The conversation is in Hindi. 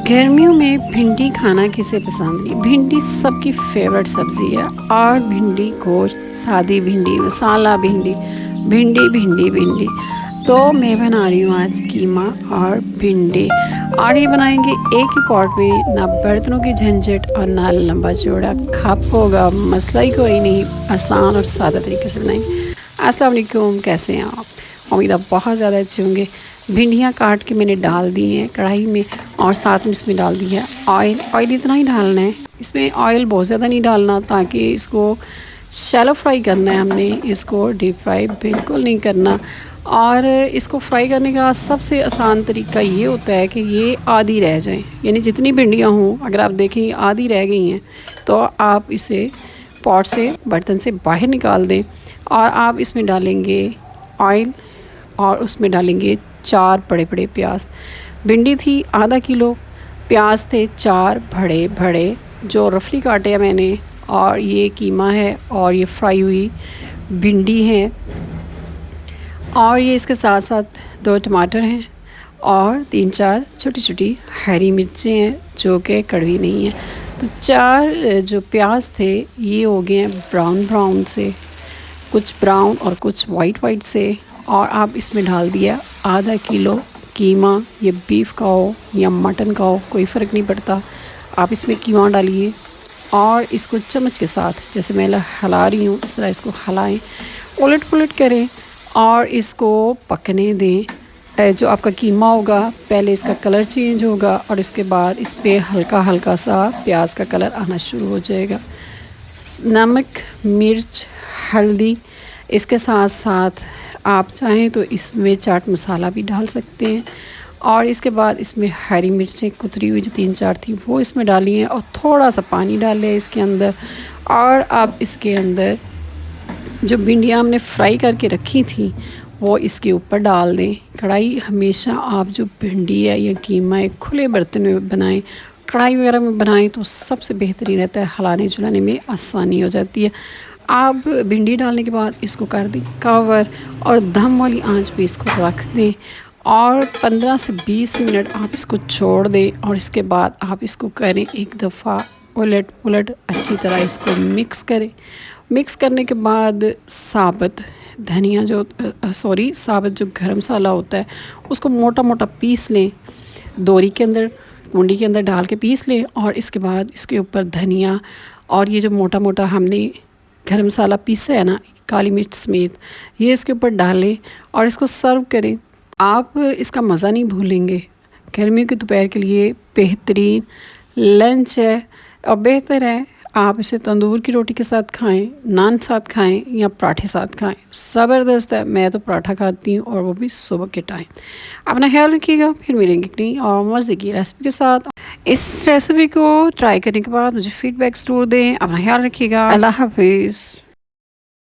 गर्मियों में भिंडी खाना किसे पसंद नहीं। भिंडी सबकी फेवरेट सब्ज़ी है। और भिंडी गोश्त, सादी भिंडी, मसाला भिंडी, भिंडी भिंडी भिंडी। तो मैं बना रही हूँ आज कीमा और भिंडी। और ये बनाएंगे एक ही पॉट में, ना बर्तनों की झंझट और ना लंबा चौड़ा खप होगा। मसला ही कोई नहीं, आसान और सादा तरीके से बनाएंगे। अस्सलाम वालेकुम, कैसे हैं आप? उम्मीद आप बहुत ज़्यादा अच्छे होंगे। भिंडियाँ काट के मैंने डाल दी हैं कढ़ाई में और साथ में इसमें डाल दिया ऑयल। ऑयल इतना ही डालना है, इसमें ऑयल बहुत ज़्यादा नहीं डालना, ताकि इसको शैलो फ्राई करना है हमने, इसको डीप फ्राई बिल्कुल नहीं करना। और इसको फ्राई करने का सबसे आसान तरीका ये होता है कि ये आधी रह जाएं, यानी जितनी भिंडियाँ हों, अगर आप देखें आधी रह गई हैं तो आप इसे पॉट से, बर्तन से बाहर निकाल दें। और आप इसमें डालेंगे ऑयल और उसमें डालेंगे 4 बड़े बड़े प्याज। भिंडी थी आधा किलो, प्याज थे 4 बड़े बड़े जो रफली काटे हैं मैंने। और ये कीमा है और ये फ्राई हुई भिंडी है। और ये इसके साथ साथ 2 टमाटर हैं और 3-4 छोटी छोटी हरी मिर्चें हैं जो कि कड़वी नहीं है। तो 4 जो प्याज थे ये हो गए हैं ब्राउन ब्राउन से, कुछ ब्राउन और कुछ वाइट से। और आप इसमें डाल दिया आधा किलो कीमा। ये बीफ का हो या मटन का हो, कोई फ़र्क नहीं पड़ता। आप इसमें कीमा डालिए और इसको चम्मच के साथ, जैसे मैं हिला रही हूँ इस तरह इसको हिलाएं, उलट पुलट करें और इसको पकने दें। जो आपका कीमा होगा पहले इसका कलर चेंज होगा और इसके बाद इस पर हल्का हल्का सा प्याज का कलर आना शुरू हो जाएगा। नमक, मिर्च, हल्दी, इसके साथ साथ आप चाहें तो इसमें चाट मसाला भी डाल सकते हैं। और इसके बाद इसमें हरी मिर्चें कुतरी हुई जो 3-4 थी वो इसमें डाली हैं और थोड़ा सा पानी डाल लिया इसके अंदर। और आप इसके अंदर जो भिंडियाँ हमने फ्राई करके रखी थी वो इसके ऊपर डाल दें। कढ़ाई हमेशा आप जो भिंडी है या कीमा है खुले बर्तन में बनाएं, कढ़ाई वगैरह में बनाएं तो सबसे बेहतरीन रहता है, हिलाने झुलाने में आसानी हो जाती है। आप भिंडी डालने के बाद इसको कर दें कवर और दम वाली आंच पे इसको रख दें और 15 से 20 मिनट आप इसको छोड़ दें। और इसके बाद आप इसको करें एक दफ़ा उलट पुलट, अच्छी तरह इसको मिक्स करें। मिक्स करने के बाद साबुत धनिया साबुत जो गरम मसाला होता है उसको मोटा मोटा पीस लें, दोरी के अंदर, कुंडी के अंदर डाल के पीस लें। और इसके बाद इसके ऊपर धनिया और ये जो मोटा मोटा हमने गरम मसाला पीसा है ना, काली मिर्च समेत, ये इसके ऊपर डालें और इसको सर्व करें। आप इसका मज़ा नहीं भूलेंगे। गर्मियों की दोपहर के लिए बेहतरीन लंच है और बेहतर है आप इसे तंदूर की रोटी के साथ खाएं, नान साथ खाएं या पराठे साथ खाएं, ज़बरदस्त है। मैं तो पराठा खाती हूँ और वो भी सुबह के टाइम। अपना ख्याल रखिएगा, फिर मिलेंगे एक नई और मज़े की रेसिपी के साथ। इस रेसिपी को ट्राई करने के बाद मुझे फ़ीडबैक ज़रूर दें। अपना ख्याल रखिएगा। अल्लाह हाफिज़।